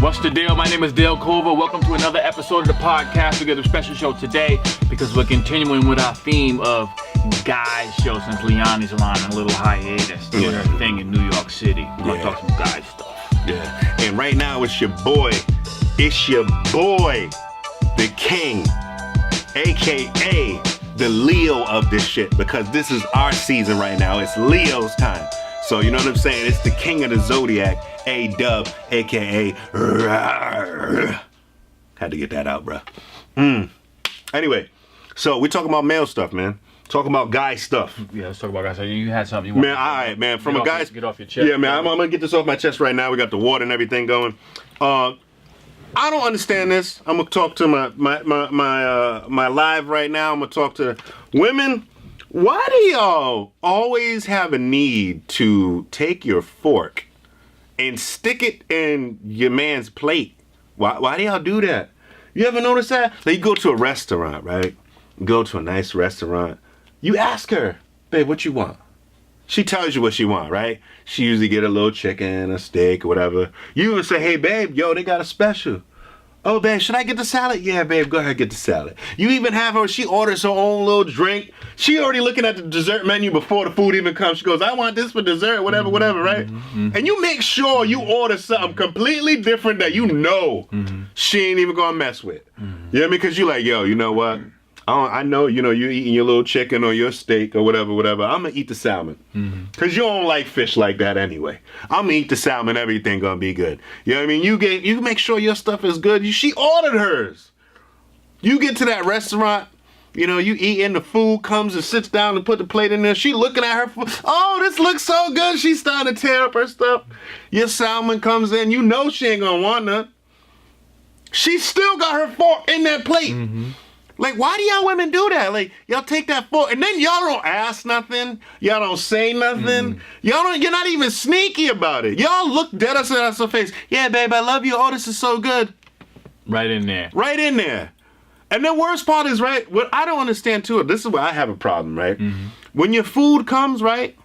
What's the deal? My name is Dale Culver. Welcome to another episode of the podcast. We got a special show today because we're continuing with our theme of guys show since Liani's on a little hiatus doing her thing in New York City. We're going to talk some guy stuff. Yeah. And right now it's your boy, the king, aka the Leo of this shit, because this is our season right now. It's Leo's time. So you know what I'm saying? It's the king of the zodiac, A-Dub, aka had to get that out, bro. Anyway, so we talking about male stuff, man. Talking about guy stuff. Yeah, let's talk about guys. So you had something you want to all right, man. From a guy's get off your chest. Yeah, man. I'm gonna get this off my chest right now. We got the water and everything going. I don't understand this. I'm gonna talk to my live right now. I'm gonna talk to women. Why do y'all always have a need to take your fork and stick it in your man's plate? Why do y'all do that? You ever notice that? Like you go to a restaurant, right? You go to a nice restaurant. You ask her, babe, what you want? She tells you what she want, right? She usually get a little chicken, a steak, or whatever. You even say, hey, babe, yo, they got a special. Oh, babe, should I get the salad? Yeah, babe, go ahead, get the salad. You even have her, she orders her own little drink. She already looking at the dessert menu before the food even comes. She goes, I want this for dessert, whatever, right? And you make sure you order something completely different that you know she ain't even gonna mess with. You know what I mean? Because you like, yo, you know what? I know, you eating your little chicken or your steak or whatever. I'm gonna eat the salmon. Cause you don't like fish like that anyway. I'm gonna eat the salmon, everything gonna be good. You know what I mean? You make sure your stuff is good. She ordered hers. You get to that restaurant, you eat and the food comes and sits down and put the plate in there. She looking at her food. Oh, this looks so good. She's starting to tear up her stuff. Your salmon comes in, she ain't gonna want none. She still got her fork in that plate. Like, why do y'all women do that? Like, y'all take that fork and then y'all don't ask nothing. Y'all don't say nothing. You're not even sneaky about it. Y'all look dead us in our face. Yeah, babe, I love you. Oh, this is so good. Right in there. And the worst part is, right, what I don't understand too, this is where I have a problem, right? When your food comes, right?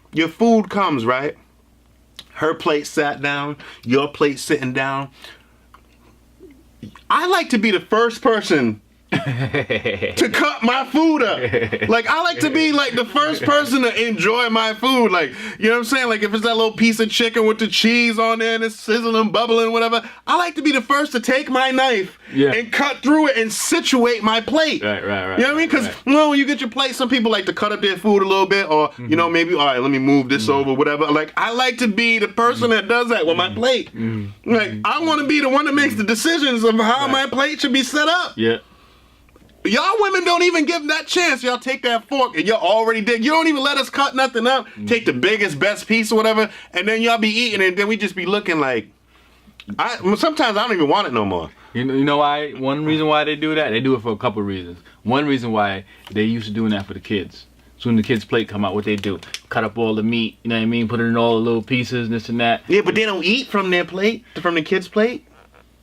Her plate sat down, your plate sitting down. I like to be the first person to cut my food up. Like, I like to be like the first person to enjoy my food. Like, you know what I'm saying? Like, if it's that little piece of chicken with the cheese on there and it's sizzling, bubbling, whatever, I like to be the first to take my knife and cut through it and situate my plate. Right. You know what I mean? Because, when you get your plate, some people like to cut up their food a little bit or, maybe, all right, let me move this over, whatever. Like, I like to be the person that does that with my plate. Like, I want to be the one that makes the decisions of how my plate should be set up. Yeah. Y'all women don't even give them that chance. Y'all take that fork and y'all already did. You don't even let us cut nothing up. Take the biggest, best piece or whatever, and then y'all be eating it, and then we just be looking like, sometimes I don't even want it no more. You know why? One reason why they do that, they do it for a couple of reasons. One reason why they used to doing that for the kids. So when the kids' plate come out, what they do? Cut up all the meat, you know what I mean? Put it in all the little pieces, this and that. Yeah, but they don't eat from their plate, from the kids' plate.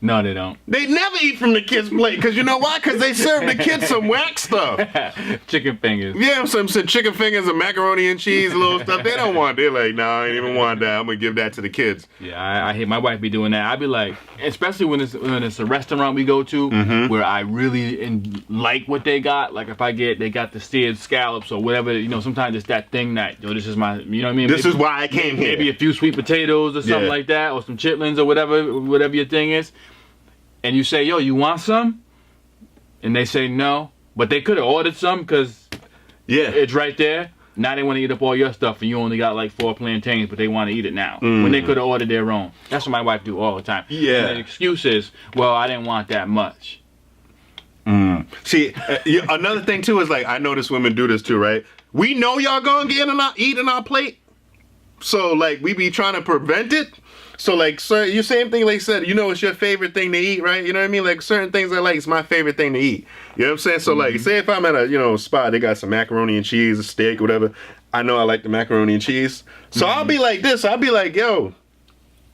No, they don't. They never eat from the kids' plate, because you know why? Because they serve the kids some whack stuff. Chicken fingers. Yeah, some chicken fingers and macaroni and cheese, little stuff. They don't want. They're like, nah, I ain't even want that. I'm going to give that to the kids. Yeah, I hate my wife be doing that. I be like, especially when it's a restaurant we go to where I really like what they got. Like if they got the seared scallops or whatever, sometimes it's that thing that, this is my, you know what I mean? This is why I came here. Maybe a few sweet potatoes or something like that, or some chitlins or whatever your thing is. And you say, yo, you want some? And they say no. But they could have ordered some because it's right there. Now they want to eat up all your stuff and you only got like 4 plantains, but they want to eat it now. When they could have ordered their own. That's what my wife do all the time. Yeah. And the excuse is, well, I didn't want that much. See, another thing too is like, I notice women do this too, right? We know y'all gonna eat in our plate. So like, we be trying to prevent it. So like, you same thing like said, it's your favorite thing to eat, right? You know what I mean? Like certain things I like, it's my favorite thing to eat. You know what I'm saying? So like, say if I'm at a, spot, they got some macaroni and cheese, a steak, whatever. I know I like the macaroni and cheese. So I'll be like this, I'll be like, yo,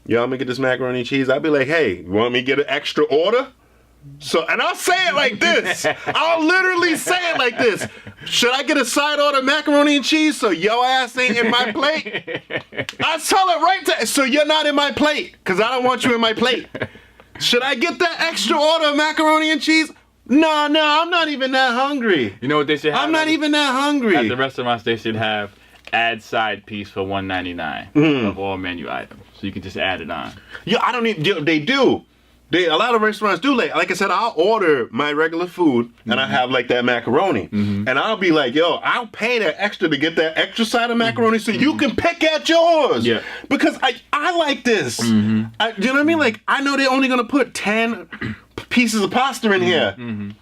I'm gonna get this macaroni and cheese. I'll be like, hey, you want me to get an extra order? So, and I'll say it like this. I'll literally say it like this. Should I get a side order macaroni and cheese so your ass ain't in my plate? I tell it right to, so you're not in my plate, because I don't want you in my plate. Should I get that extra order of macaroni and cheese? No, I'm not even that hungry. You know what they should have? I'm not even that hungry. At the restaurants, they should have add side piece for $1.99 of all menu items. So you can just add it on. Yeah, I don't even. They do. A lot of restaurants do. Like I said, I'll order my regular food and I have like that macaroni, and I'll be like, yo, I'll pay that extra to get that extra side of macaroni so you can pick at yours. Yeah. Because I like this. Do you know what I mean? Like I know they're only gonna put 10 pieces of pasta in here.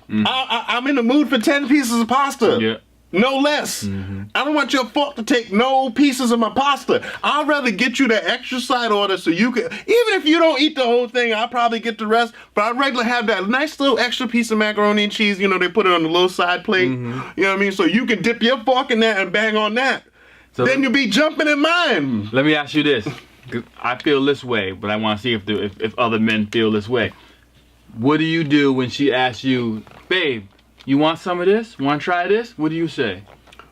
I'm in the mood for 10 pieces of pasta. Yeah. No less. I don't want your fork to take no pieces of my pasta. I'd rather get you the extra side order so you can, even if you don't eat the whole thing, I'll probably get the rest, but I'd regularly have that nice little extra piece of macaroni and cheese, you know, they put it on the little side plate, you know what I mean? So you can dip your fork in that and bang on that. So then you'll be jumping in mine. Let me ask you this. I feel this way, but I want to see if other men feel this way. What do you do when she asks you, babe, you want some of this? Want to try this? What do you say?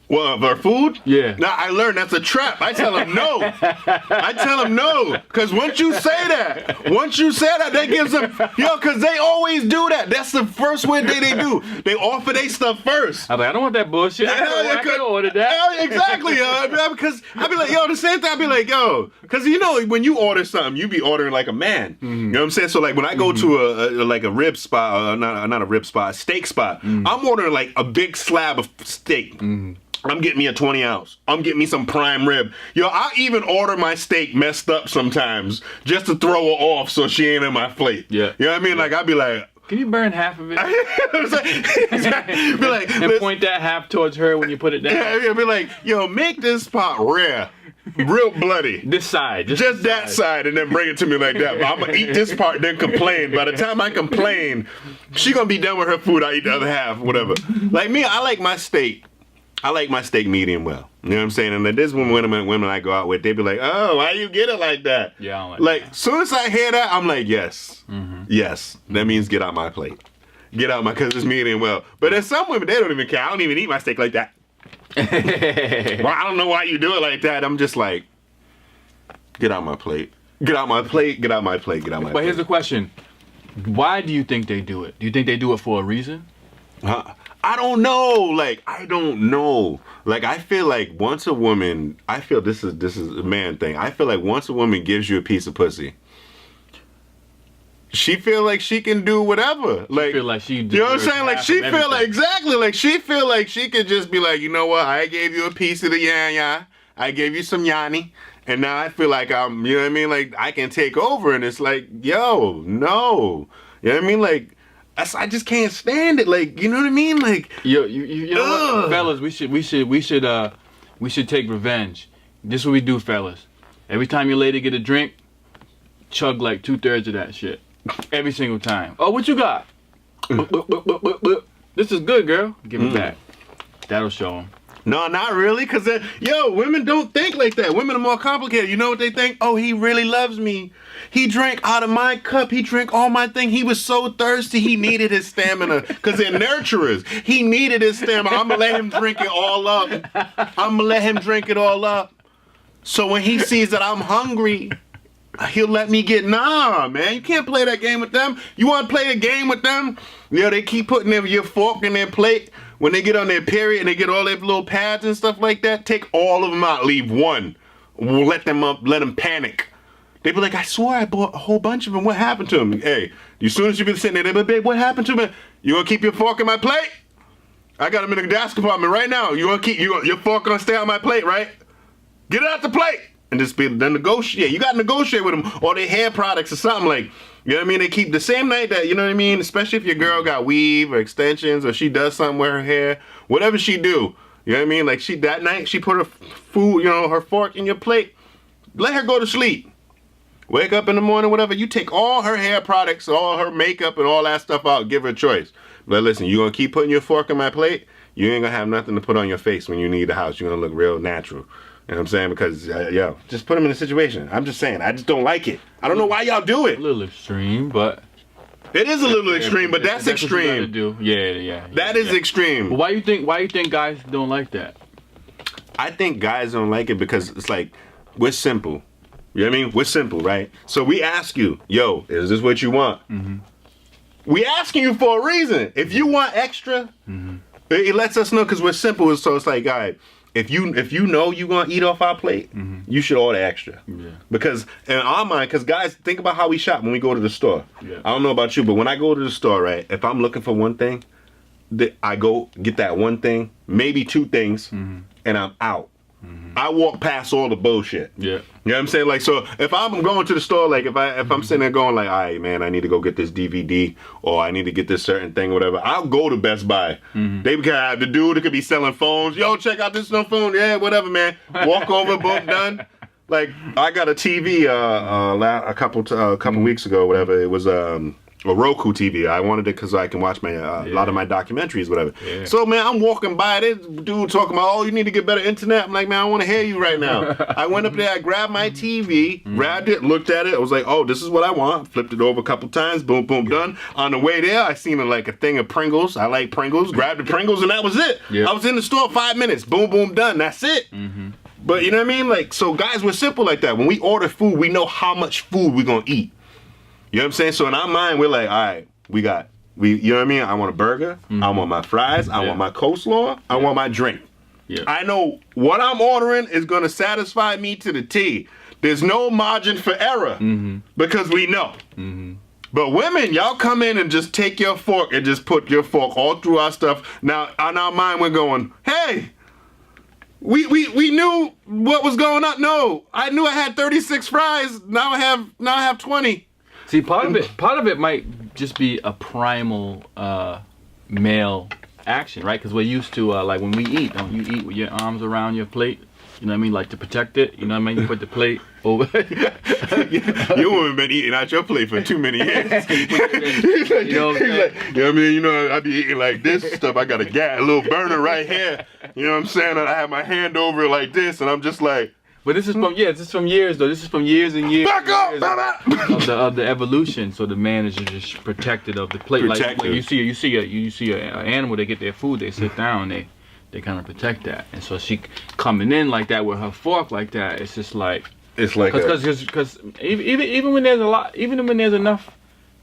Well, of our food? Yeah. Now, I learned that's a trap. I tell them no. I tell them no. Because once you say that, that gives them, because they always do that. That's the first way they do. They offer their stuff first. I'm like, I don't want that bullshit. I could order that. Exactly, because I'd be like, the same thing, I'd be like, because when you order something, you be ordering like a man. You know what I'm saying? So like when I go to a rib spot, not a rib spot, a steak spot, I'm ordering like a big slab of steak. I'm getting me a 20 ounce. I'm getting me some prime rib. I even order my steak messed up sometimes just to throw her off so she ain't in my plate. Yeah. You know what I mean? Like, I'd be like, can you burn half of it? Be like, and point that half towards her when you put it down. Yeah, be like, make this pot rare. Real bloody. This side. Just that side, and then bring it to me like that. But I'm going to eat this part, then complain. By the time I complain, she going to be done with her food. I eat the other half, whatever. Like me, I like my steak medium well. You know what I'm saying? And there's women I go out with, they be like, oh, why you get it like that? Yeah, I don't like as soon as I hear that, I'm like, yes. Yes. That means get out my plate. Get out because it's medium well. But there's some women, they don't even care. I don't even eat my steak like that. Well, I don't know why you do it like that. I'm just like, get out my plate. Get out my plate. Get out my plate. Get out my plate. But here's the question. Why do you think they do it? Do you think they do it for a reason? I don't know. Like, I don't know. Like, I feel like once a woman, I feel this is a man thing. I feel like once a woman gives you a piece of pussy, she feel like she can do whatever. Like, feel like she, you know what I'm saying? Like, she feel like, exactly. Like, she feel like she could just be like, you know what? I gave you a piece of the yan. I gave you some yanni. And now I feel like I'm, you know what I mean? Like, I can take over. And it's like, yo, no. You know what I mean? Like, I just can't stand it. Like, you know what I mean? Like, you know what, fellas? We should take revenge. This is what we do, fellas. Every time your lady get a drink, chug like 2/3 of that shit. Every single time. Oh, what you got? This is good, girl. Give it back. That'll show them. No, not really, because, women don't think like that. Women are more complicated. You know what they think? Oh, he really loves me. He drank out of my cup. He drank all my thing. He was so thirsty, he needed his stamina, because they're nurturers. He needed his stamina. I'm going to let him drink it all up. So when he sees that I'm hungry, he'll let me get, nah, man. You can't play that game with them. You want to play a game with them? They keep putting your fork in their plate. When they get on their period and they get all their little pads and stuff like that, take all of them out, leave one. We'll let them panic. They be like, I swore I bought a whole bunch of them. What happened to them? Hey, as soon as you be sitting there, they be like, babe, what happened to me? You gonna keep your fork in my plate? I got them in the gas compartment right now. Your fork gonna stay on my plate, right? Get it out the plate. And just then negotiate. You gotta negotiate with them, or their hair products or something like. You know what I mean? They keep the same night that, you know what I mean? Especially if your girl got weave or extensions or she does something with her hair. Whatever she do. You know what I mean? Like that night she put her food, her fork in your plate. Let her go to sleep. Wake up in the morning, whatever. You take all her hair products, all her makeup and all that stuff out. Give her a choice. But listen, you gonna keep putting your fork in my plate? You ain't gonna have nothing to put on your face when you leave the house. You're gonna look real natural. You know what I'm saying? Because, just put them in a situation. I'm just saying, I just don't like it. I don't know why y'all do it. A little extreme, but... It is a little extreme, but that's extreme. What you gotta do. Yeah. That is extreme. But why you think guys don't like that? I think guys don't like it because it's like, we're simple. You know what I mean? We're simple, right? So we ask you, yo, is this what you want? We asking you for a reason. If you want extra, it lets us know because we're simple. So it's like, all right, if you know you're gonna eat off our plate, you should order extra. Yeah. Because in our mind, because guys, think about how we shop when we go to the store. Yeah. I don't know about you, but when I go to the store, right, if I'm looking for one thing, I go get that one thing, maybe two things, and I'm out. I walk past all the bullshit. Yeah. You know what I'm saying? Like, so if I'm going to the store, like if I'm sitting there going like, all right, man, I need to go get this DVD or I need to get this certain thing or whatever, I'll go to Best Buy. They could have the dude that could be selling phones. Yo, check out this no phone. Yeah, whatever, man. Walk over, boom, done. Like, I got a TV a couple weeks ago, whatever. It was a Roku TV. I wanted it because I can watch my a lot of my documentaries, whatever. Yeah. So, man, I'm walking by this dude talking about, oh, you need to get better internet. I'm like, man, I want to hear you right now. I went up there, I grabbed my TV, grabbed it, looked at it. I was like, oh, this is what I want. Flipped it over a couple times. Boom, boom, done. On the way there, I seen a thing of Pringles. I like Pringles. Grabbed the Pringles, and that was it. I was in the store 5 minutes. Boom, boom, done. That's it. But you know what I mean? Like, so guys, we're simple like that. When we order food, we know how much food we're going to eat. You know what I'm saying? So in our mind, we're like, all right, you know what I mean? I want a burger. I want my fries. I want my coleslaw. I want my drink. I know what I'm ordering is going to satisfy me to the T. There's no margin for error because we know. But women, y'all come in and just take your fork and just put your fork all through our stuff. Now, on our mind, we're going, hey, we knew what was going on. No, I knew I had 36 fries. Now I have 20. See, part of it might just be a primal male action, right? Because we're used to like when we eat, don't you eat with your arms around your plate? You know what I mean, like to protect it. You know what I mean? You put the plate over. You haven't been eating out your plate for too many years. You know what I mean? You know, I be eating like this stuff. I got a little burner right here. You know what I'm saying? And I have my hand over it like this, and I'm just like. But this is from years though. This is from years and years. Back up! Of the evolution. So the man is just protected of the plate. Like you see an animal, they get their food, they sit down, they kind of protect that. And so she coming in like that with her fork like that, it's just like because even when there's enough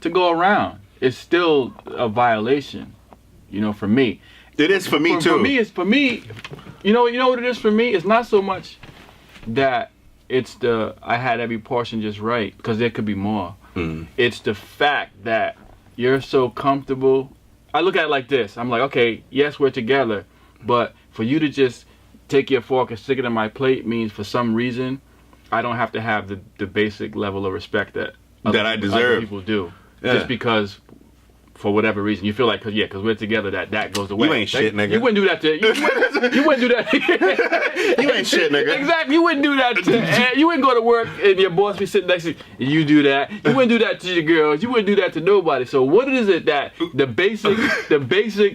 to go around, it's still a violation. You know, for me. It is for me too. For me. You know what it is for me? It's not so much that it's I had every portion just right, because there could be more. It's the fact that you're so comfortable. I look at it like this. I'm like, okay, yes, we're together, but for you to just take your fork and stick it in my plate means for some reason I don't have to have the basic level of respect that I deserve. Other people do. Just because for whatever reason you feel like, because we're together, that goes away. You ain't shit, nigga. You wouldn't do that to you wouldn't do that. You ain't shit, nigga. Exactly. You wouldn't do that to you wouldn't go to work and your boss be sitting next to you and you do that. You wouldn't do that to your girls. You wouldn't do that to nobody. So what is it that the basic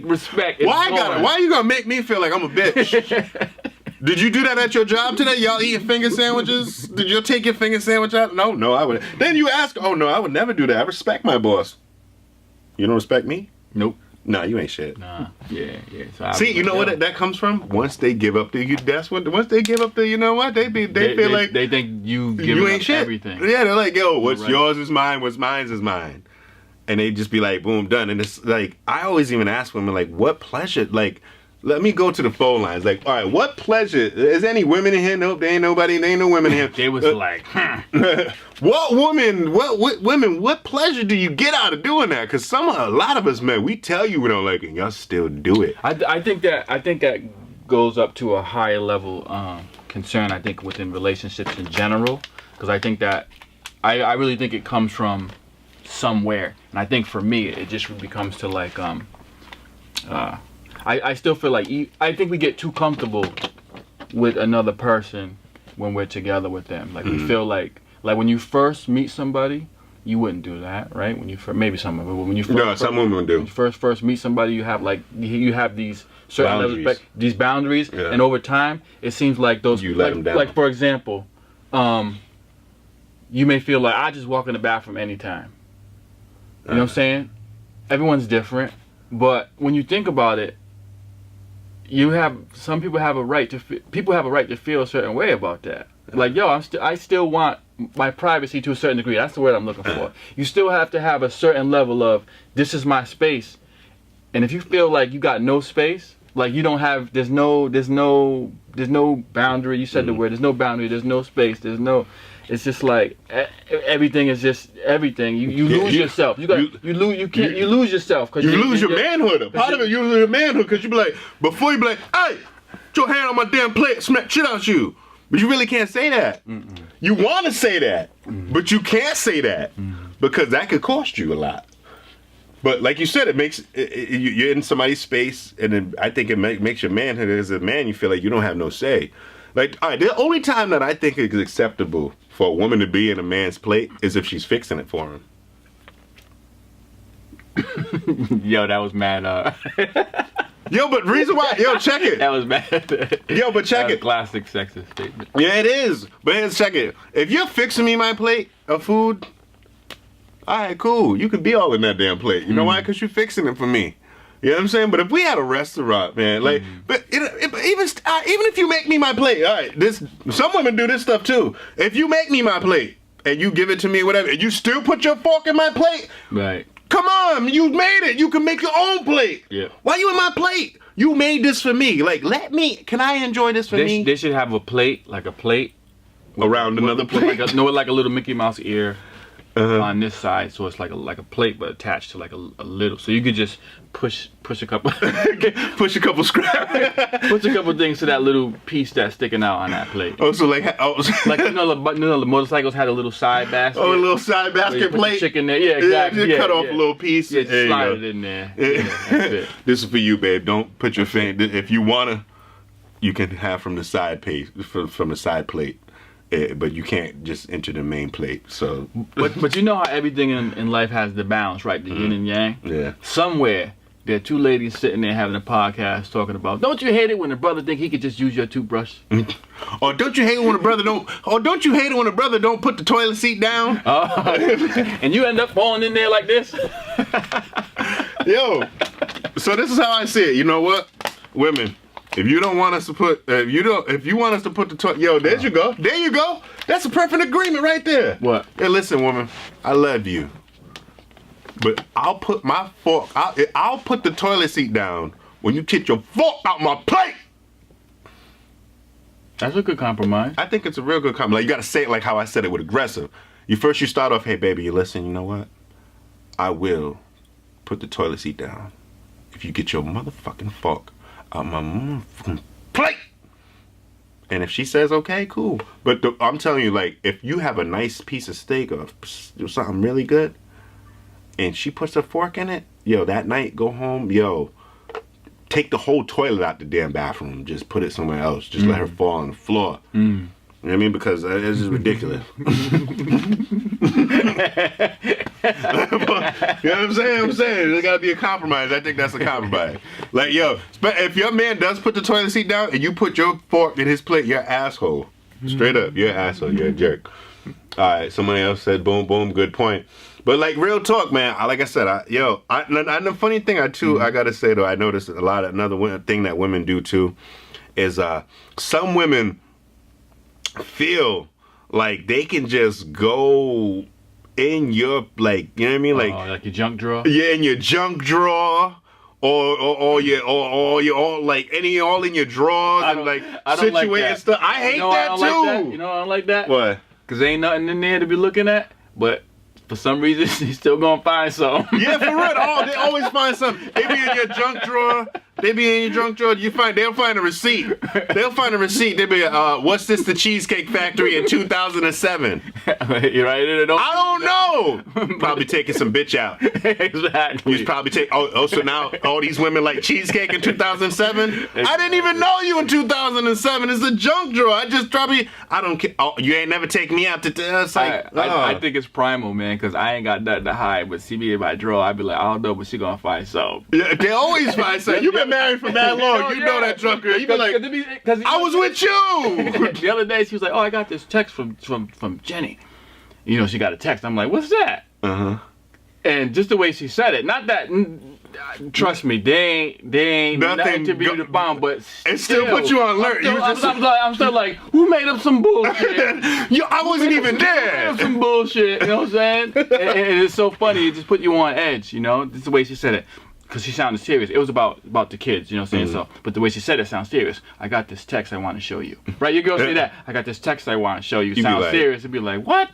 respect is why you gonna make me feel like I'm a bitch? Did you do that at your job today? Y'all eating finger sandwiches? Did you take your finger sandwich out? No, I wouldn't. Then you ask, oh no, I would never do that. I respect my boss. You don't respect me? Nope. Nah, you ain't shit. Nah. Yeah. So see, you know what that comes from? Once they give up to you, once they give up to, you know what? They feel like they think you ain't shit. Everything. Yeah, they're like, yo, what's yours is mine, what's mine is mine. And they just be like, boom, done. And it's like, I always even ask women, like, what pleasure? Like, let me go to the phone lines. Like, all right, what pleasure? Is any women in here? Nope, there ain't nobody. There ain't no women in here. They was like, what pleasure do you get out of doing that? Because a lot of us, man, we tell you we don't like it, and y'all still do it. I think that goes up to a higher level concern, I think, within relationships in general. Because I think that, I really think it comes from somewhere. And I think for me, it just becomes to like, I still feel like I think we get too comfortable with another person when we're together with them. Like we feel like when you first meet somebody, you wouldn't do that, right? When you maybe some of it, but when you first, some women do. When you first meet somebody, you have these certain boundaries. These boundaries, and over time, it seems like those you let them down. Like for example, you may feel like I just walk in the bathroom anytime. You know what I'm saying? Everyone's different, but when you think about it, people have a right to feel a certain way about that. Like, yo, I still want my privacy to a certain degree. That's the word I'm looking for. You still have to have a certain level of, this is my space. And if you feel like you got no space, like you don't have, there's no boundary. You said the word, there's no boundary, there's no space, it's just like everything is just everything. You lose yourself. You lose yourself because you lose your manhood. A part of it, you lose your manhood because you be like, before you be like, hey, put your hand on my damn plate, smack shit out you. But you really can't say that. You want to say that, but you can't say that because that could cost you a lot. But like you said, you're in somebody's space, and then I think it makes your manhood as a man. You feel like you don't have no say. Like, all right, the only time that I think it's acceptable for a woman to be in a man's plate is if she's fixing it for him. Yo, that was mad. Yo, but reason why? Yo, check it. That was mad. Yo, but check it. Classic sexist statement. Yeah, it is. But here's check it. If you're fixing me my plate of food, all right, cool. You could be all in that damn plate. You know why? Because you're fixing it for me. You know what I'm saying? But if we had a restaurant, man, like, but even if you make me my plate, all right, some women do this stuff too. If you make me my plate and you give it to me, whatever, and you still put your fork in my plate, right? Come on, you made it. You can make your own plate. Yeah. Why you in my plate? You made this for me. Like, can I enjoy this for me? They should have a plate, like a plate around another plate. Like a little Mickey Mouse ear. On this side, so it's like a plate, but attached to like a little. So you could just push a couple, push a couple scraps, push a couple things to that little piece that's sticking out on that plate. Oh, so like the motorcycles had a little side basket. Oh, a little side basket plate. The chicken there, yeah, exactly. Cut off a little piece. Yeah, just slide it in there. Yeah, that's it. This is for you, babe. Don't put your finger. If you wanna, you can have from the side from the side plate. But you can't just enter the main plate. So, but you know how everything in life has the balance, right? The yin and yang. Yeah. Somewhere there are two ladies sitting there having a podcast talking about, don't you hate it when a brother think he could just use your toothbrush? Or don't you hate it when a brother don't? Or don't you hate it when a brother don't put the toilet seat down? And you end up falling in there like this. Yo. So this is how I see it. You know what, women. If you don't want us to put, if you want us to put the toilet, yo, there you go. There you go. That's a perfect agreement right there. What? Hey, listen, woman, I love you, but I'll put my fork. I'll put the toilet seat down when you get your fork out my plate. That's a good compromise. I think it's a real good compromise. Like, you gotta say it like how I said it with aggressive. You start off, hey baby, listen, you know what? I will put the toilet seat down if you get your motherfucking fork out my motherfucking plate. And if she says okay, cool. But I'm telling you, like, if you have a nice piece of steak or something really good, and she puts her fork in it, yo, that night, go home, yo, take the whole toilet out the damn bathroom. Just put it somewhere else. Just let her fall on the floor. You know what I mean? Because it's just ridiculous. You know what I'm saying? There's gotta be a compromise. I think that's a compromise. Like, yo, if your man does put the toilet seat down and you put your fork in his plate, you're an asshole. Straight up, you're an asshole. You're a jerk. All right, somebody else said, boom, boom, good point. But like, real talk, man. Like I said, the funny thing I gotta say though, I noticed another thing that women do too, is some women feel like they can just go in your, like, you know what I mean, like your junk drawer. Yeah, in your junk drawer, or your all in your drawers and like situated stuff. I hate that too. You know I don't like that. What? Cause there ain't nothing in there to be looking at, but for some reason he's still gonna find something. Yeah, for real. They always find something. They be in your junk drawer. They'll find a receipt. They'll find a receipt. They'll be, what's this, the Cheesecake Factory in 2007? You right? I don't know. Probably taking some bitch out. Exactly. You probably take, so now all these women like cheesecake in 2007? Exactly. I didn't even know you in 2007. It's a junk drawer. I don't care. Oh, you ain't never take me out to, it's like, I think it's primal, man, because I ain't got nothing to hide. But see me in my drawer, I'd be like, I don't know, but she gonna find something. Yeah, they always find something. You been married for that long. You know that drunk girl. You be like, I was with you. The other day, she was like, oh, I got this text from Jenny. You know, she got a text. I'm like, what's that? And just the way she said it, not that Trust me, they ain't nothing to be the bomb, but it still put you on alert. I'm still like, who made up some bullshit? Yo, I wasn't even there. Who made up some bullshit? You know what I'm saying? and it's so funny. It just put you on edge. You know, this is the way she said it. Because she sounded serious. It was about the kids, you know what I'm saying? So, but the way she said it sounds serious. I got this text I want to show you. Right? Your girl say that. I got this text I want to show you. Sounds serious. It'd be like, what?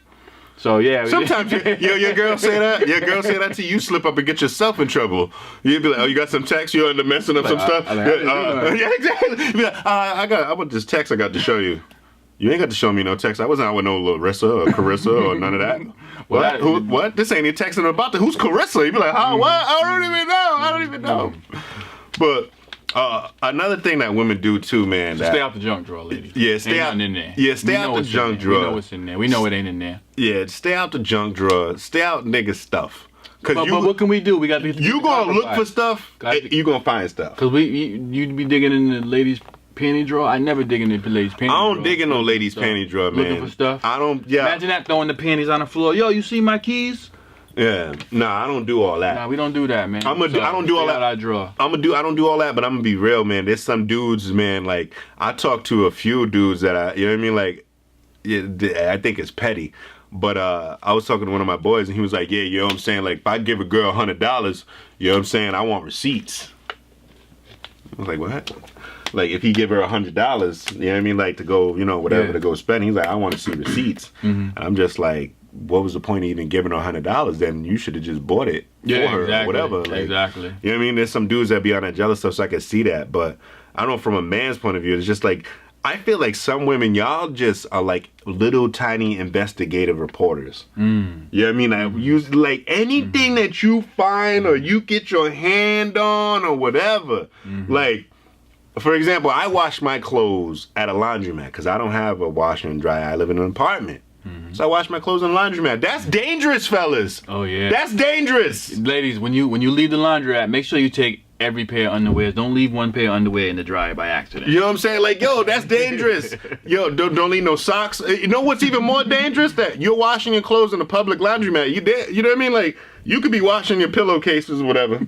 So, yeah. Sometimes your girl say that. Your girl say that to you. You slip up and get yourself in trouble. You'd be like, oh, you got some text? You under messing up some stuff? Yeah, exactly. You'd be like, I want this text I got to show you. You ain't got to show me no text. I wasn't out with no Larissa or Carissa or none of that. What? This ain't even texting about that. Who's Carissa? You'd be like, what? I don't even know. But another thing that women do too, man. Stay out the junk drawer, ladies. Yeah, stay out in there. Yeah, stay out the junk drawer. We know what's in there. We know it ain't in there. Yeah, stay out the junk drawer. Stay out nigga stuff. But what can we do? We got to. You gonna look for stuff. You gonna find stuff. Cause you'd be digging in the ladies' panty drawer. I never dig in the ladies' panty drawer. I don't dig in no ladies' panty drawer, man. Looking for stuff. I don't. Yeah. Imagine that, throwing the panties on the floor. Yo, you see my keys? Yeah. Nah, I don't do all that. Nah, we don't do that, man. I don't do all that. I draw. I don't do all that, but I'm gonna be real, man. There's some dudes, man. Like I talked to a few dudes that you know what I mean. Like, yeah, I think it's petty. But I was talking to one of my boys, and he was like, yeah, you know what I'm saying? Like, if I give a girl $100, you know what I'm saying? I want receipts. I was like, what? Like, if he give her $100, you know what I mean? Like, to go, you know, whatever, to go spend. He's like, I want to see receipts. And I'm just like, what was the point of even giving her $100? Then you should have just bought it for her or whatever. Like, exactly. You know what I mean? There's some dudes that be on that jealous stuff, so I can see that. But I don't know, from a man's point of view, it's just like, I feel like some women, y'all just are like little tiny investigative reporters. You know what I mean? Like anything that you find or you get your hand on or whatever. Like, for example, I wash my clothes at a laundromat because I don't have a washer and dryer. I live in an apartment. So I wash my clothes in a laundromat. That's dangerous, fellas. Oh, yeah. That's dangerous. Ladies, when you leave the laundromat, make sure you take every pair of underwear. Don't leave one pair of underwear in the dryer by accident. You know what I'm saying? Like, yo, that's dangerous. Yo, don't leave no socks. You know what's even more dangerous? That you're washing your clothes in a public laundromat. You know what I mean? Like, you could be washing your pillowcases or whatever.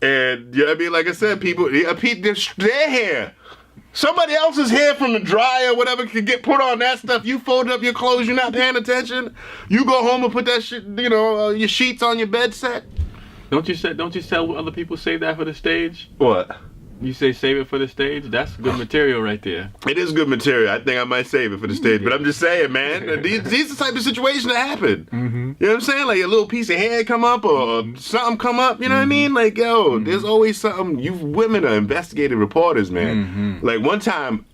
And, you know what I mean? Like I said, people, their hair. Somebody else's hair from the dryer or whatever could get put on that stuff. You fold up your clothes, you're not paying attention. You go home and put that shit, you know, your sheets on your bed set. Don't you tell other people save that for the stage? What? You say save it for the stage? That's good material right there. It is good material. I think I might save it for the stage. But I'm just saying, man, these are the type of situations that happen. You know what I'm saying? Like a little piece of hair come up or something come up. You know what I mean? Like, yo, there's always something. You women are investigative reporters, man. Like one time,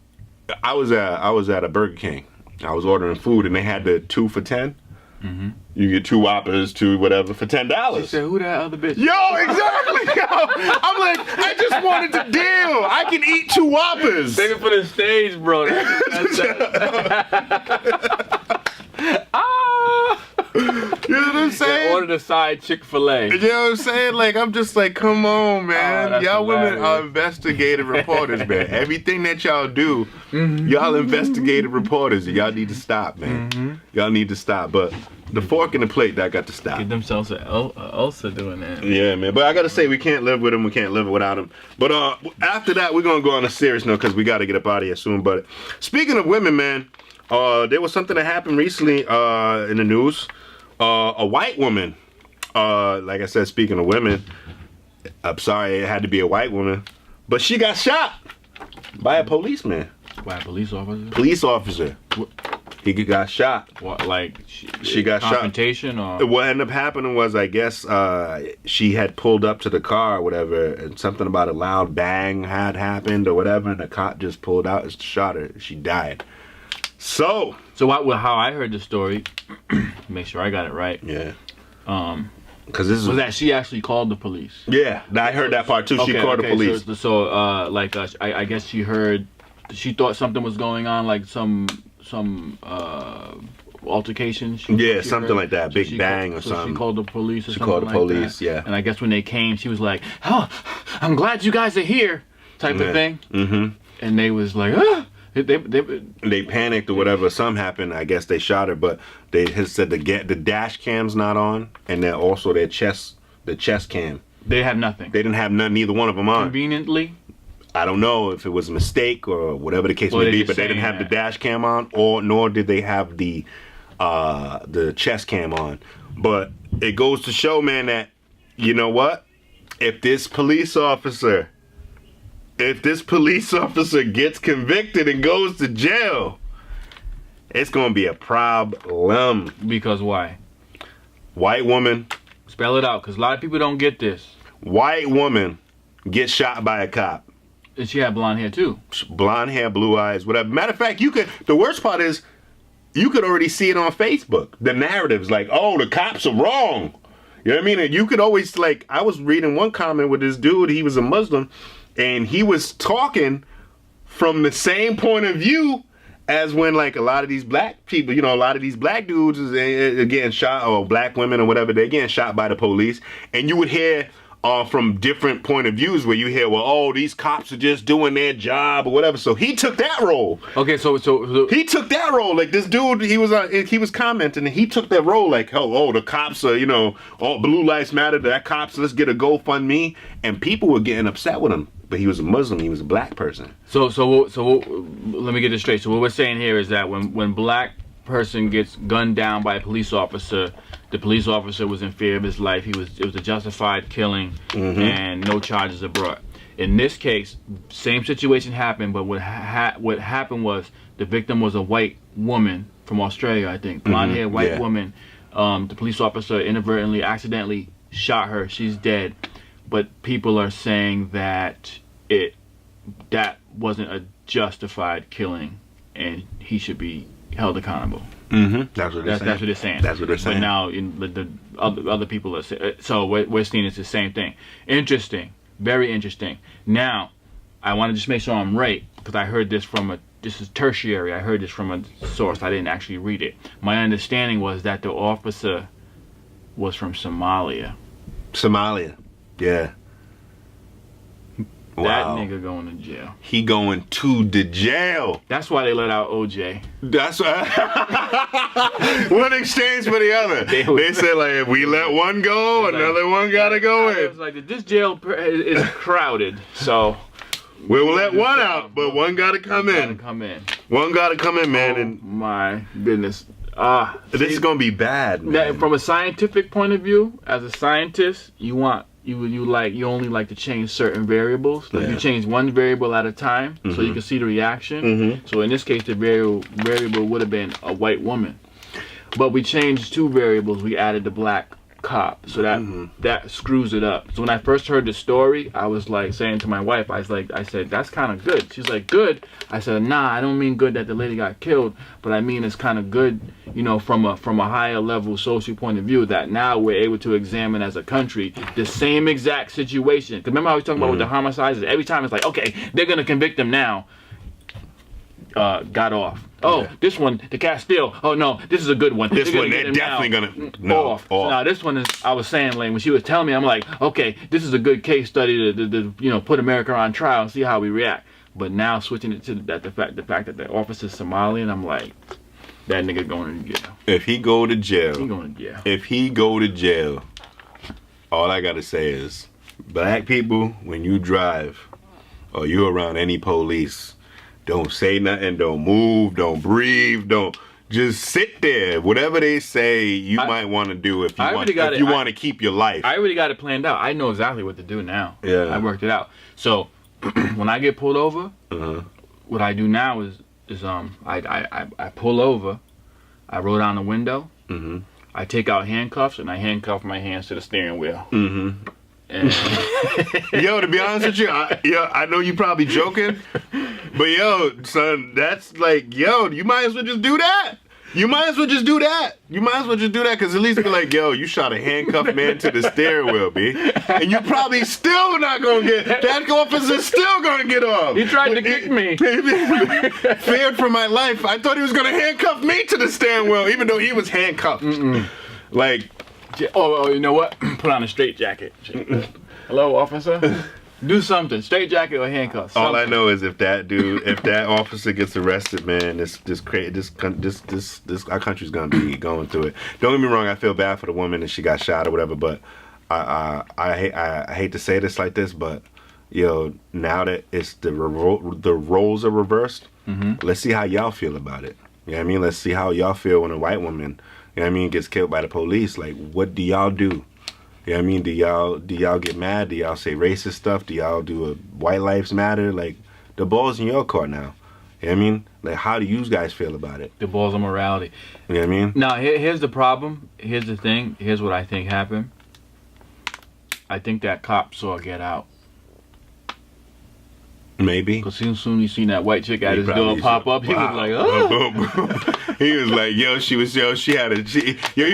I was at a Burger King. I was ordering food and they had the 2 for $10. You get 2 Whoppers, 2 whatever for $10. She said, "Who that other bitch?" Yo, exactly. Yo, I'm like, I just wanted to deal. I can eat 2 Whoppers. Save it for the stage, bro. You know what I'm saying? Yeah, ordered a side Chick-fil-A. You know what I'm saying? Like, I'm just like, come on, man. Y'all hilarious. women are investigative reporters, man. Everything that y'all do, y'all investigative reporters. Y'all need to stop, man. Y'all need to stop. But the fork and the plate, that got to stop. Get themselves an ulcer doing that. Yeah, man. But I got to say, we can't live with them. We can't live without them. But after that, we're going to go on a serious note because we got to get up out of here soon. But speaking of women, man, there was something that happened recently in the news. A white woman, like I said, speaking of women, I'm sorry it had to be a white woman, but she got shot by a policeman. By a police officer? Police officer. He got shot. What, like she got confrontation shot. Or? What ended up happening was, I guess, she had pulled up to the car or whatever, and something about a loud bang had happened or whatever, and the cop just pulled out and shot her. She died. So how I heard the story, make sure I got it right. Yeah. Because this was that she actually called the police. Yeah, I heard that part too. She called the police. I guess she thought something was going on, like some altercation. Something like that, big bang or something. She called the police or something. She called the police, yeah. And I guess when they came, she was like, "Oh, I'm glad you guys are here," type of thing. And they was like, "Ah." They panicked or whatever. Something happened. I guess they shot her, but they had said the dash cam's not on, and then also the chest cam They have nothing. They didn't have none. Neither one of them on. Conveniently. I don't know if it was a mistake or whatever the case may be, but they didn't have the dash cam on, nor did they have the chest cam on. But it goes to show, man, that you know what? If this police officer gets convicted and goes to jail, it's gonna be a problem. Because why? White woman. Spell it out, because a lot of people don't get this. White woman gets shot by a cop. And she had blonde hair too. Blonde hair, blue eyes, whatever. Matter of fact, the worst part is, you could already see it on Facebook. The narrative's like, oh, the cops are wrong. You know what I mean? And you could always, like, I was reading one comment with this dude, he was a Muslim, and he was talking from the same point of view as when, like, a lot of these black people, a lot of these black dudes are getting shot, or black women or whatever, they're getting shot by the police. And you would hear from different point of views where you hear, well, oh, these cops are just doing their job or whatever. So he took that role. Okay, so he took that role. Like this dude, he was commenting, and he took that role. Like, oh, the cops are, all blue lives matter. That cops, let's get a GoFundMe, and people were getting upset with him. But he was a Muslim. He was a black person. So let me get this straight. So what we're saying here is that when black person gets gunned down by a police officer, the police officer was in fear of his life. It was a justified killing, and no charges are brought. In this case, same situation happened, but what happened was the victim was a white woman from Australia, I think, blonde-haired white woman. The police officer inadvertently, accidentally shot her. She's dead, but people are saying that that wasn't a justified killing, and he should be held accountable. That's what they're saying. That's what they're saying. That's what they're saying. But now the other people are saying, so we're seeing it's the same thing. Interesting, very interesting. Now, I want to just make sure I'm right, because I heard this this is tertiary. I heard this from a source. I didn't actually read it. My understanding was that the officer was from Somalia. Somalia, yeah. That nigga going to jail. He going to the jail. That's why they let out OJ. That's why. One exchange for the other. They said, like, if we let one go, another one got to go in. It was like, this jail is crowded, so we'll let one out, but one got to come in. One got to come in, man. Oh, and my goodness. This is going to be bad, man. From a scientific point of view, as a scientist, you only like to change certain variables. Like you change one variable at a time, so you can see the reaction. So in this case, the variable would have been a white woman, but we changed two variables. We added the black cop, so that screws it up. So when I first heard the story, I was like saying to my wife, I said that's kind of good. She's like, good? I said, nah, I don't mean good that the lady got killed, but I mean it's kind of good, from a higher level social point of view, that now we're able to examine as a country the same exact situation. Because remember how I was talking about with the homicides? Every time it's like, okay, they're gonna convict them now. Got off. Oh, this one, the Castile. Oh no, this is a good one. This one, they're definitely gonna off. So now this one is. I was saying, like, when she was telling me, I'm like, okay, this is a good case study to put America on trial and see how we react. But now switching it to the fact that the officer's Somalian, I'm like, that nigga going to jail. If he go to jail, he going to jail. If he go to jail, all I gotta say is, black people, when you drive or you around any police, don't say nothing, don't move, don't breathe, don't just sit there. Whatever they say, you might want to do if you want to keep your life. I already got it planned out. I know exactly what to do now. Yeah, I worked it out. So when I get pulled over, what I do now is I pull over, I roll down the window, I take out handcuffs, and I handcuff my hands to the steering wheel. Yo, to be honest with you, I know you probably joking, but yo, son, that's like, yo, you might as well just do that. You might as well just do that. Because at least be like, yo, you shot a handcuffed man to the steering wheel, B. And you probably still not going to get, that officer's still going to get off. He tried to kick me. Feared for my life. I thought he was going to handcuff me to the steering wheel, even though he was handcuffed. Like, oh, you know what? Put on a straight jacket. Hello, officer? Do something. Straight jacket or handcuffs. All I know is if that officer gets arrested, man, our country's gonna be going through it. Don't get me wrong, I feel bad for the woman that she got shot or whatever, but I hate to say this like this, but yo, now that it's the roles are reversed, let's see how y'all feel about it. You know what I mean? Let's see how y'all feel when a white woman, you know what I mean, gets killed by the police. Like, what do y'all do? You know what I mean? Do y'all get mad? Do y'all say racist stuff? Do y'all do a white lives matter? Like, the ball's in your court now. You know what I mean? Like, how do you guys feel about it? The ball's on morality. You know what I mean? Now, here's the problem. Here's the thing. Here's what I think happened. I think that cop saw Get Out. Maybe. Because soon he seen that white chick at his door pop up. He was like, oh. He was like, he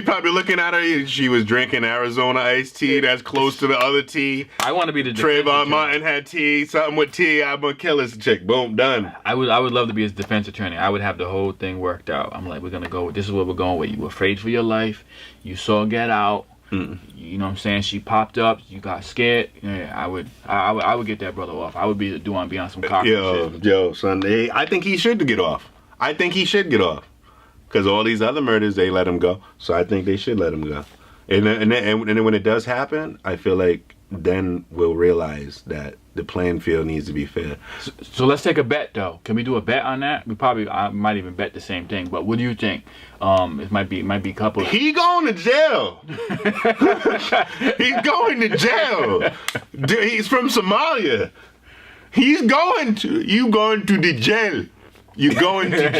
probably looking at her. She was drinking Arizona iced tea that's close to the other tea. I want to be the Trayvon Martin had tea, something with tea. I'm going to kill this chick. Boom, done. I would love to be his defense attorney. I would have the whole thing worked out. I'm like, we're going to go, this is what we're going with. You were afraid for your life. You saw Get Out. You know what I'm saying? She popped up. You got scared. Yeah, I would get that brother off. I would be on some cock shit. Yo, son. I think he should get off. Because all these other murders, they let him go. So I think they should let him go. And then when it does happen, I feel like then we'll realize that the playing field needs to be fair. So let's take a bet, though. Can we do a bet on that? I might even bet the same thing. But what do you think? It might be coupled. He going to jail. He's going to jail. He's from Somalia. You going to the jail. You're going to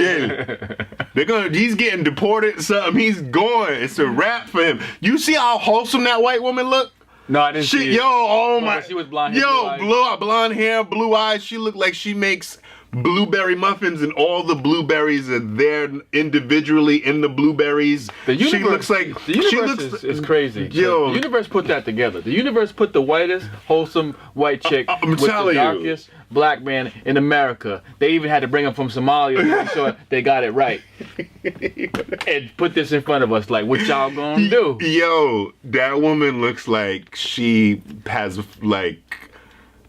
jail. He's getting deported. Something. He's going. It's a wrap for him. You see how wholesome that white woman looked? No, I didn't see it. Yo, oh my. She was blonde hair. Yo, blonde hair, blue eyes. She looked like she makes blueberry muffins, and all the blueberries are there individually in the blueberries. The universe, she looks like the universe is crazy. Yo, the universe put that together. The universe put the whitest, wholesome white chick with the darkest black man in America. They even had to bring him from Somalia to make sure they got it right. And put this in front of us, like, what y'all gonna do? Yo, that woman looks like she has, like,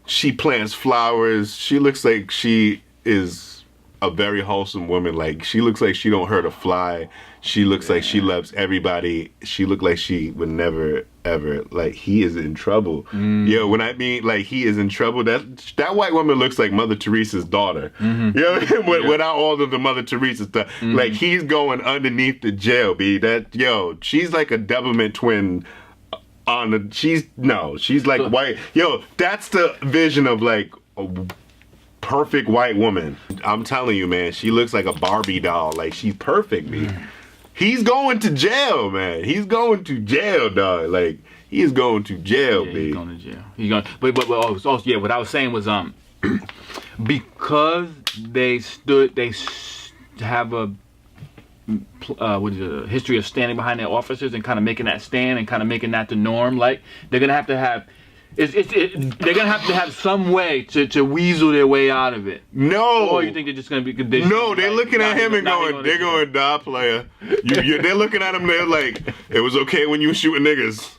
she plants flowers. She looks like she is a very wholesome woman. Like, she looks like she don't hurt a fly. She looks like she loves everybody. She looked like she would never, ever, like, he is in trouble. Yo, when I mean, like, he is in trouble, that white woman looks like Mother Teresa's daughter. You know what I mean? Without all of the Mother Teresa stuff. Like, he's going underneath the jail, B. She's like a Devilment twin she's like white. Yo, that's the vision of, like, a perfect white woman. I'm telling you, man, she looks like a Barbie doll. Like, she's perfect, B. He's going to jail, man. He's going to jail, dog. Like, he is going to jail, B. He's going to jail. He's going. But also, yeah. What I was saying was because they have a history of standing behind their officers and kind of making that stand and kind of making that the norm. Like, they're gonna have to have. They're gonna have to have some way to weasel their way out of it. No. Or you think they're just gonna be? They're looking at him and going, they're going, "Die, player." They're looking at him. They're like, "It was okay when you were shooting niggas,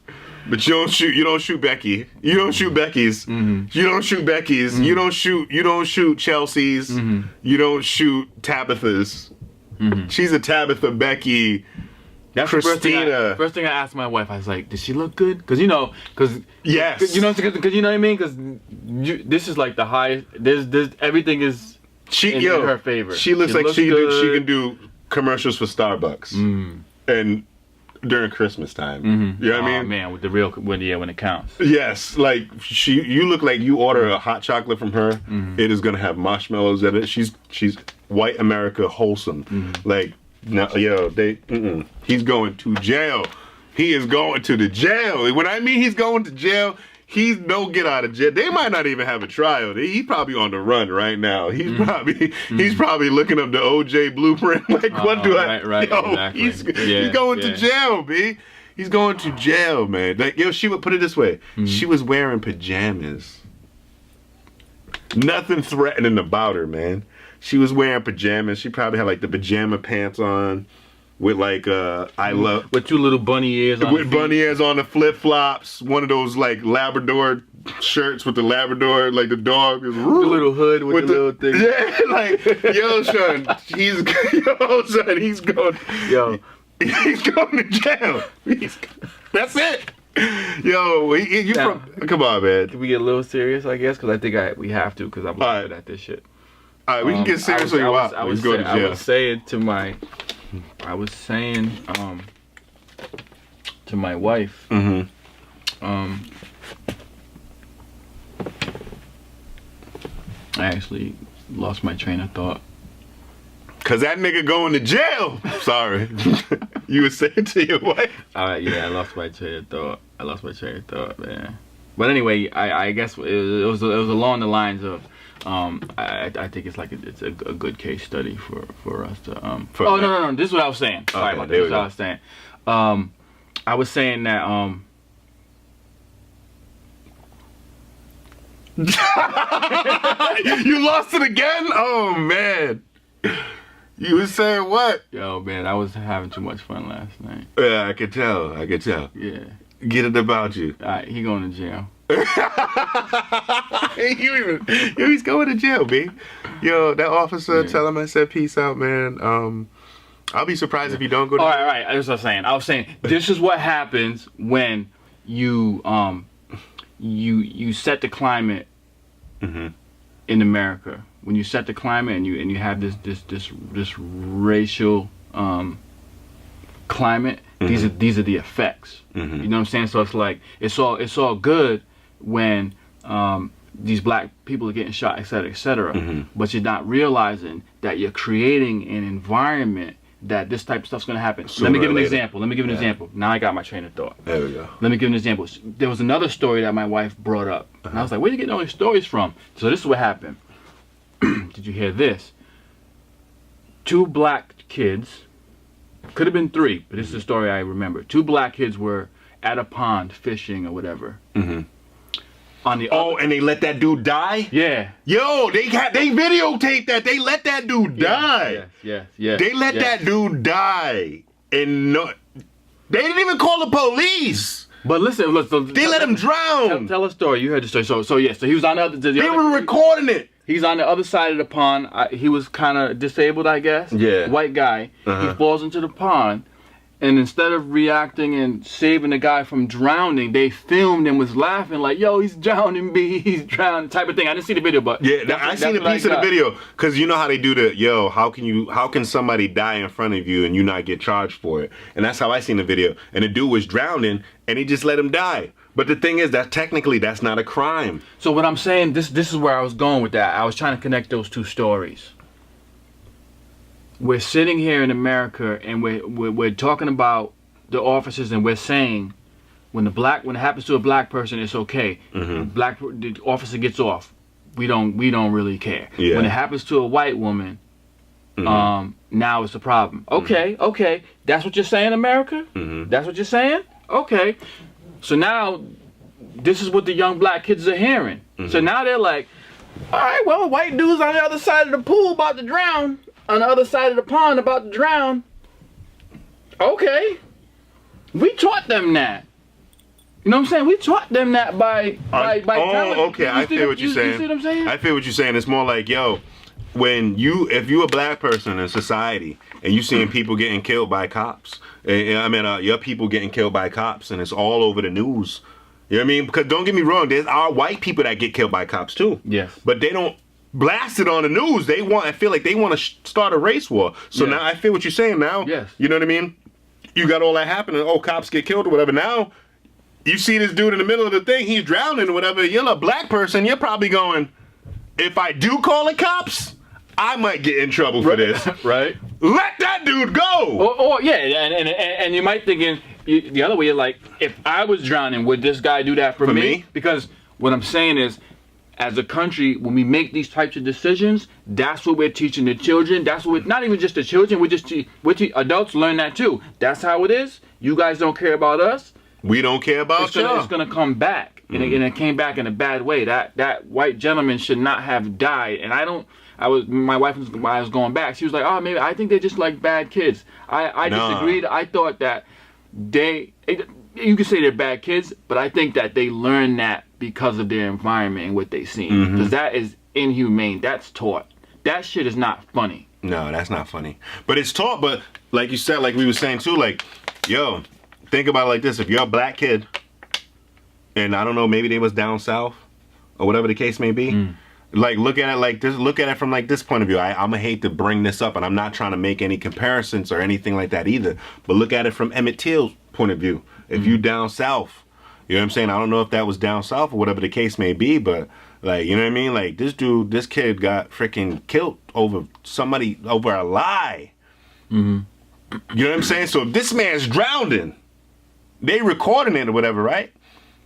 but you don't shoot Becky. You don't shoot Becky's. You don't shoot Becky's. You don't shoot Chelsea's. You don't shoot Tabitha's. She's a Tabitha, Becky." That's Christina. First thing I asked my wife, I was like, "Does she look good?" Because yes, because you know what I mean. Because this is like the highest. There's everything is in her favor. She looks like she can do commercials for Starbucks and during Christmas time. You know what I mean? Man, with the real when it counts. Yes, like you look like you order a hot chocolate from her. It is gonna have marshmallows in it. She's white America wholesome. Like. No, yo, he's going to jail. He is going to the jail. When I mean he's going to jail, he's no get out of jail. They might not even have a trial. He's probably on the run right now. He's probably looking up the OJ blueprint. Like, what do I? Right, yo, exactly. He's going to jail, B. He's going to jail, man. Like, yo, she would put it this way. She was wearing pajamas. Nothing threatening about her, man. She was wearing pajamas. She probably had, like, the pajama pants on with, like, with two little bunny ears on. With bunny ears on, the flip-flops. One of those, like, Labrador shirts with the Labrador, like the dog. The little hood with the little thing. Yeah, like, yo, son, he's going to jail. That's it. Yo, come on, man. Can we get a little serious, I guess? Because I think we have to, because I'm good at this shit. All right, we can get serious when you want. I was saying to my wife, I actually lost my train of thought. Cause that nigga going to jail. Sorry. You were saying to your wife? Yeah, I lost my train of thought. Man. But anyway, I guess it was along the lines of, I think it's like it's a good case study for us to no. This is what I was saying. Sorry about that. This is what I was saying. I was saying that you lost it again? Oh man. You was saying what? Yo, man, I was having too much fun last night. Yeah, I could tell. Yeah. Get it about you. All right, he going to jail. He's going to jail, B. Yo, that officer, tell him I said peace out, man. I'll be surprised if you don't go to jail. All right. That's what I was saying. I was saying this is what happens when you set the climate in America. When you set the climate and you have this racial climate, these are the effects. You know what I'm saying? So it's like it's all good when these black people are getting shot, etc. But you're not realizing that you're creating an environment that this type of stuff's gonna happen. Let me give an example. Now I got my train of thought. There we go. Let me give an example. There was another story that my wife brought up, and I was like, "Where are you getting all these stories from?" So this is what happened. Did you hear this? 2 black kids, could have been 3, but this is the story I remember. 2 black kids were at a pond fishing or whatever. On the and they let that dude die? Yeah. Yo, they videotaped that. They let that dude die. Yeah. They let that dude die. And they didn't even call the police. But listen, they let him drown. Tell a story. You heard the story. So he was on the other. They were recording it. He's on the other side of the pond. He was kind of disabled, I guess. Yeah. White guy. He falls into the pond, and instead of reacting and saving the guy from drowning, they filmed and was laughing like, "Yo, he's drowning, B. He's drowning," type of thing. I didn't see the video, but I seen a piece of the video, because you know how they do how can somebody die in front of you and you not get charged for it? And that's how I seen the video. And the dude was drowning, and he just let him die. But the thing is that technically that's not a crime. So what I'm saying, this is where I was going with that. I was trying to connect those 2 stories. We're sitting here in America and we're talking about the officers, and we're saying when it happens to a black person, it's okay. The officer gets off. We don't really care. Yeah. When it happens to a white woman, now it's a problem. Okay. That's what you're saying, America? That's what you're saying? Okay. So now, this is what the young black kids are hearing. So now they're like, all right, well, a white dude's on the other side of the pool about to drown, on the other side of the pond about to drown. Okay. We taught them that. You know what I'm saying? We taught them that by okay, I feel what you're saying. You see what I'm saying? I feel what you're saying. It's more like, yo, if you a black person in society and you seeing people getting killed by cops, your people getting killed by cops, and it's all over the news. You know what I mean? Because don't get me wrong, there's our white people that get killed by cops too. Yes. But they don't blast it on the news. I feel like they want to start a race war. So now I feel what you're saying now. Yes. You know what I mean? You got all that happening. Oh, cops get killed or whatever. Now you see this dude in the middle of the thing, he's drowning or whatever. You're a black person, you're probably going, if I do call the cops, I might get in trouble for this. Right. Let that dude go. Or and you might think the other way, like, if I was drowning, would this guy do that for me? Because what I'm saying is, as a country, when we make these types of decisions, that's what we're teaching the children. That's what not even just the children. Adults learn that too. That's how it is. You guys don't care about us. We don't care about you. It's gonna come back, and it came back in a bad way. That white gentleman should not have died. And my wife was going back. She was like, "Oh, maybe I think they're just like bad kids." I disagreed. I thought that you could say they're bad kids, but I think that they learn that because of their environment and what they seen. Because that is inhumane. That's taught. That shit is not funny. No, that's not funny. But it's taught. But like you said, like we were saying too, like, yo, think about it like this: if you're a black kid and I don't know, maybe they was down south or whatever the case may be. Like, look at it like this. Look at it from like this point of view. I'm gonna hate to bring this up, and I'm not trying to make any comparisons or anything like that either. But look at it from Emmett Till's point of view. If you down south, you know what I'm saying? I don't know if that was down south or whatever the case may be, but like, you know what I mean? Like, this kid got freaking killed over a lie. You know what I'm saying? So if this man's drowning, they recording it or whatever, right?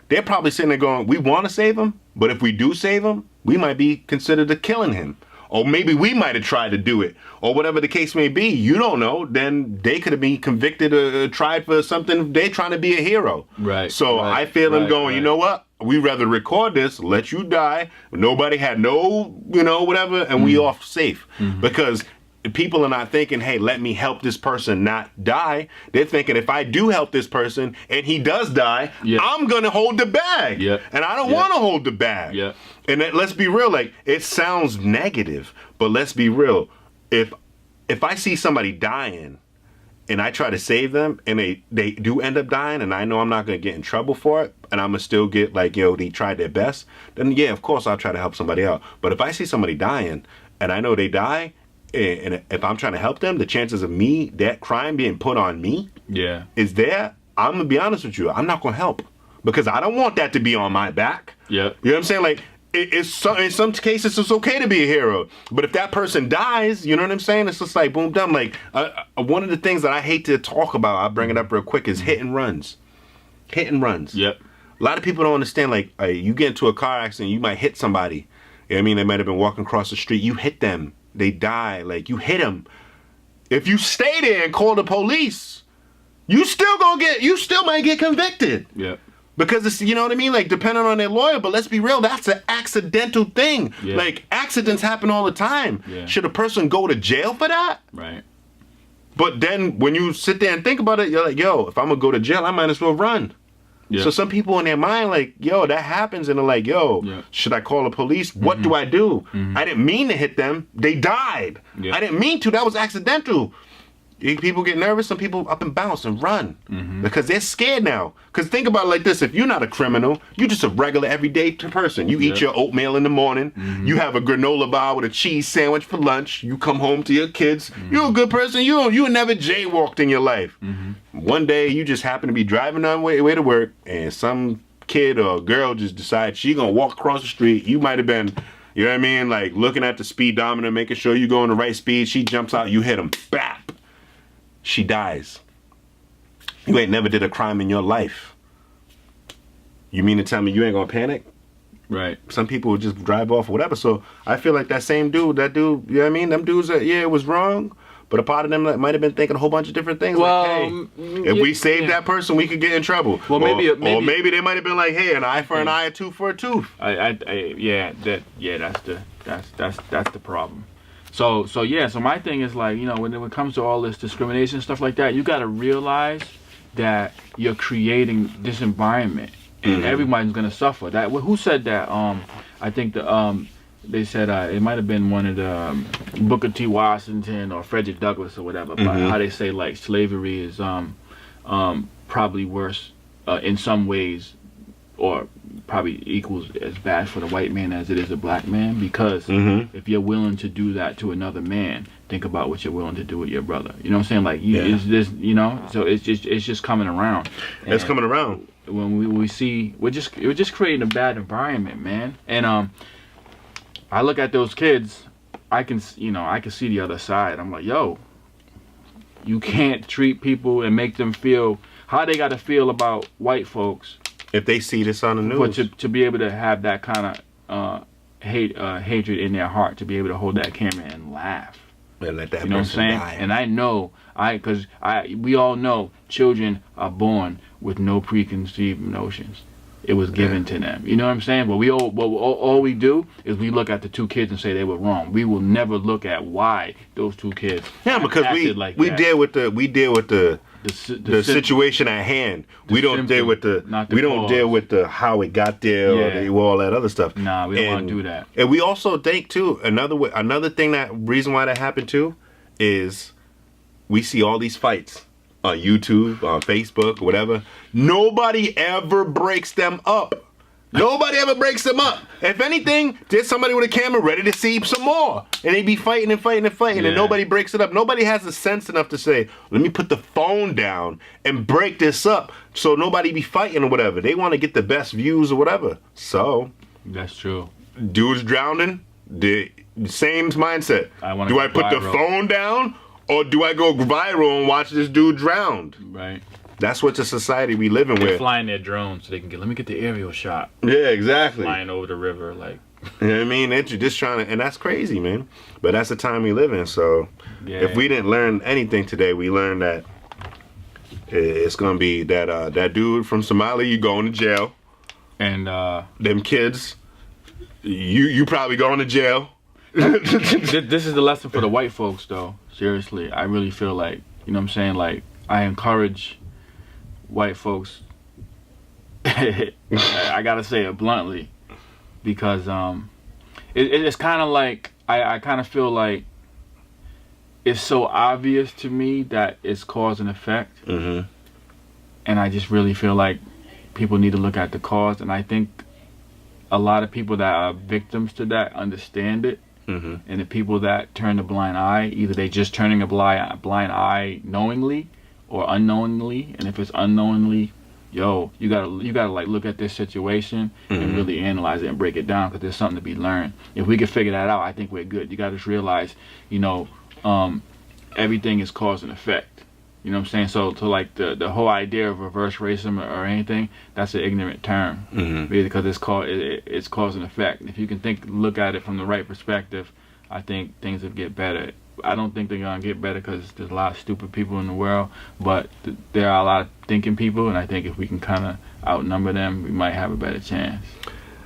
They're probably sitting there going, we want to save him, but if we do save him, we might be considered a killing him. Or maybe we might have tried to do it. Or whatever the case may be. You don't know. Then they could have been convicted or tried for something. They're trying to be a hero. Right. So I feel them going, you know what? We rather record this, let you die. Nobody had no, whatever, and we off safe. Because people are not thinking, hey, let me help this person not die. They're thinking, if I do help this person and he does die, I'm going to hold the bag. And I don't want to hold the bag. And let's be real, like, it sounds negative, but let's be real. If I see somebody dying and I try to save them and they do end up dying and I know I'm not going to get in trouble for it and I'm going to still get like, they tried their best, then yeah, of course I'll try to help somebody out. But if I see somebody dying and I know they die, and if I'm trying to help them, the chances of that crime being put on me is there. I'm going to be honest with you. I'm not going to help because I don't want that to be on my back. You know what I'm saying? Like, in some cases, it's okay to be a hero. But if that person dies, you know what I'm saying? It's just like, boom, done. Like, one of the things that I hate to talk about, I'll bring it up real quick, is hit and runs. Hit and runs. A lot of people don't understand, like, you get into a car accident, you might hit somebody. You know what I mean? They might have been walking across the street. You hit them. They die. Like, you hit them. If you stay there and call the police, you still might get convicted. Because it's, you know what I mean? Like, depending on their lawyer, but let's be real, that's an accidental thing. Like, accidents happen all the time. Should a person go to jail for that? But then when you sit there and think about it, you're like, yo, if I'm gonna go to jail, I might as well run. So some people in their mind, like, yo, that happens, and they're like, yo, should I call the police? What do I do? I didn't mean to hit them. They died. I didn't mean to. That was accidental. People get nervous, some people up and bounce and run because they're scared now. Because think about it like this, if you're not a criminal, you're just a regular everyday person. You eat your oatmeal in the morning, you have a granola bar with a cheese sandwich for lunch, you come home to your kids, you're a good person, you never jaywalked in your life. One day you just happen to be driving on way to work and some kid or girl just decides she gonna walk across the street. You might have been, you know what I mean, like looking at the speedometer, making sure you're going the right speed. She jumps out, you hit him, bap. She dies. You ain't never did a crime in your life. You mean to tell me you ain't gonna panic? Some people would just drive off or whatever. So I feel like that dude, you know what I mean? Them dudes, it was wrong. But a part of them might have been thinking a whole bunch of different things. Well, like, hey, if we saved that person, we could get in trouble. Well, maybe they might have been like, hey, an eye for an eye, a tooth for a tooth. That's the problem. So my thing is like, when it comes to all this discrimination and stuff like that, you got to realize that you're creating this environment and everybody's going to suffer. That who said that? I think they said it might have been one of the Booker T. Washington or Frederick Douglass or whatever, but how they say like slavery is probably worse in some ways, or probably equals as bad for the white man as it is a black man, because if you're willing to do that to another man, think about what you're willing to do with your brother. You know what I'm saying? Like, is this, so it's just coming around. And it's coming around. When we see, we're just creating a bad environment, man. And I look at those kids, I can see the other side. I'm like, yo, you can't treat people and make them feel how they got to feel about white folks. If they see this on the news. But to be able to have that kind of hatred in their heart, to be able to hold that camera and laugh. And let that person know what I'm saying? die. And I know, we all know children are born with no preconceived notions. It was given to them. You know what I'm saying? But all we do is we look at the two kids and say they were wrong. We will never look at why those two kids because we deal with the situation at hand. We don't deal with the how it got there or all that other stuff. Nah, we don't want to do that. And we also think too, another thing, that reason why that happened too is we see all these fights on YouTube, on Facebook, whatever. Nobody ever breaks them up. Nobody ever breaks them up. If anything, there's somebody with a camera ready to see some more. And they be fighting and fighting and fighting, and nobody breaks it up. Nobody has the sense enough to say, let me put the phone down and break this up so nobody be fighting or whatever. They want to get the best views or whatever. So. That's true. Dudes drowning, the same mindset. Do I put the phone down or do I go viral and watch this dude drowned? Right. That's what the society we live in with. They're flying their drones so they can let me get the aerial shot. Yeah, exactly. Flying over the river, like. You know what I mean? They're just trying to, and that's crazy, man. But that's the time we live in. So if we didn't learn anything today, we learned that it's gonna be that that dude from Somalia, you going to jail, and them kids, you probably going to jail. This is the lesson for the white folks, though. Seriously, I really feel like, you know what I'm saying? Like, I encourage white folks, I gotta say it bluntly, because it's kind of like, I kind of feel like it's so obvious to me that it's cause and effect. And I just really feel like people need to look at the cause, and I think a lot of people that are victims to that understand it. And the people that turn a blind eye, either they just turning a blind eye knowingly or unknowingly. And if it's unknowingly, you gotta like look at this situation and really analyze it and break it down, because there's something to be learned. If we can figure that out, I think we're good. You gotta just realize, everything is cause and effect. You know what I'm saying? So like the whole idea of reverse racism or anything, that's an ignorant term, because it's cause and effect. If you can look at it from the right perspective, I think things will get better. I don't think they're gonna get better because there's a lot of stupid people in the world, but there are a lot of thinking people, and I think if we can kind of outnumber them, we might have a better chance.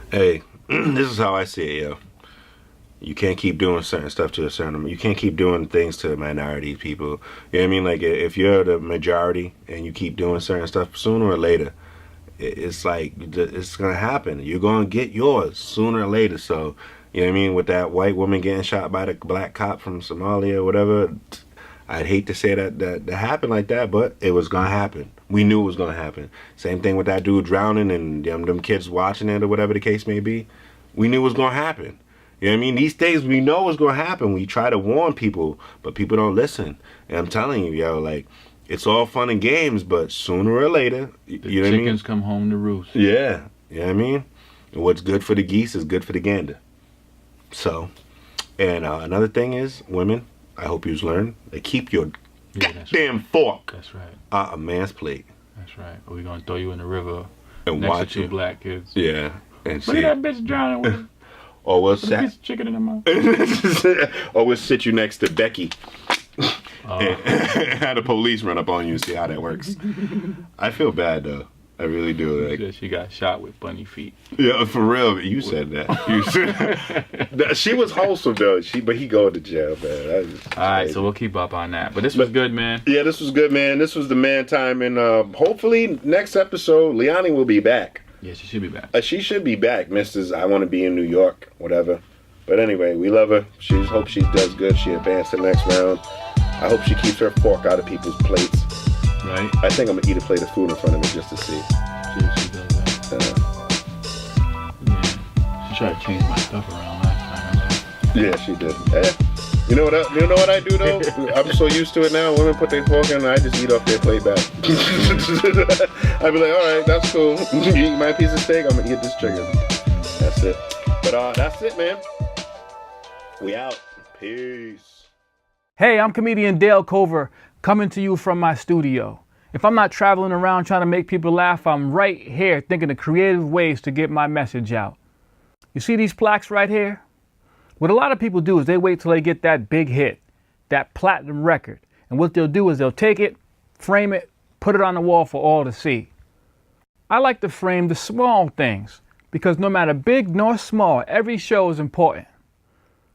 Hey, this is how I see it, yo. You can't keep doing certain stuff to a certain. You can't keep doing things to minority people. You know what I mean? Like, if you're the majority and you keep doing certain stuff, sooner or later, it's like it's gonna happen. You're gonna get yours sooner or later. So, you know what I mean? With that white woman getting shot by the black cop from Somalia or whatever, I'd hate to say that happened like that, but it was gonna happen. We knew it was gonna happen. Same thing with that dude drowning and them kids watching it or whatever the case may be. We knew it was gonna happen. You know what I mean? These days we know what's going to happen. We try to warn people, but people don't listen. And I'm telling you, yo, like, it's all fun and games, but sooner or later, you know what I mean? Chickens come home to roost. Yeah. You know what I mean? And what's good for the geese is good for the gander. So, and another thing is, women, I hope you learn, to keep your goddamn fork out a man's plate. That's right. Or we're going to throw you in the river and next watch to two black kids. Yeah. And look at that bitch drowning with him. Or we'll chicken in the mouth. Or we'll sit you next to Becky and have the police run up on you and see how that works. I feel bad though. I really do. Like, she got shot with bunny feet. Yeah, for real. You said that. She was wholesome though. But he going to jail, man. All right, so we'll keep up on that. But this was good, man. Yeah, this was good, man. This was the man time, and hopefully next episode, Liani will be back. Yeah, she should be back. She should be back, Mrs. I want to be in New York, whatever. But anyway, we love her. Hope she does good. She advanced to the next round. I hope she keeps her fork out of people's plates. Right. I think I'm going to eat a plate of food in front of me just to see. She does that. Yeah. She tried to change my stuff around last time. Yeah, she did. You know what I do though? I'm so used to it now. Women put their fork in and I just eat off their plate back. I'd be like, all right, that's cool. You eat my piece of steak, I'm gonna eat this chicken. That's it. But that's it, man. We out. Peace. Hey, I'm comedian Dale Cover, coming to you from my studio. If I'm not traveling around trying to make people laugh, I'm right here thinking of creative ways to get my message out. You see these plaques right here? What a lot of people do is they wait till they get that big hit, that platinum record. And what they'll do is they'll take it, frame it, put it on the wall for all to see. I like to frame the small things because no matter big nor small, every show is important.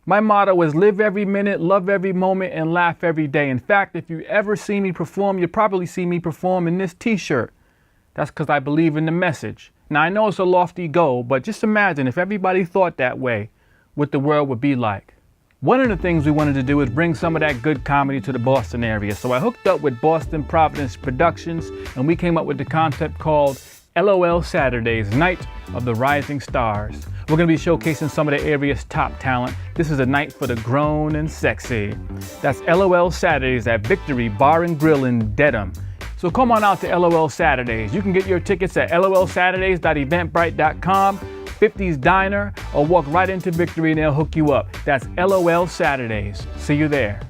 My motto is live every minute, love every moment, and laugh every day. In fact, if you ever see me perform, you'll probably see me perform in this t-shirt. That's because I believe in the message. Now, I know it's a lofty goal, but just imagine if everybody thought that way, what the world would be like. One of the things we wanted to do is bring some of that good comedy to the Boston area. So I hooked up with Boston Providence Productions, and we came up with the concept called LOL Saturdays, Night of the Rising Stars. We're going to be showcasing some of the area's top talent. This is a night for the grown and sexy. That's LOL Saturdays at Victory Bar and Grill in Dedham. So come on out to LOL Saturdays. You can get your tickets at lolsaturdays.eventbrite.com, 50's Diner, or walk right into Victory and they'll hook you up. That's LOL Saturdays. See you there.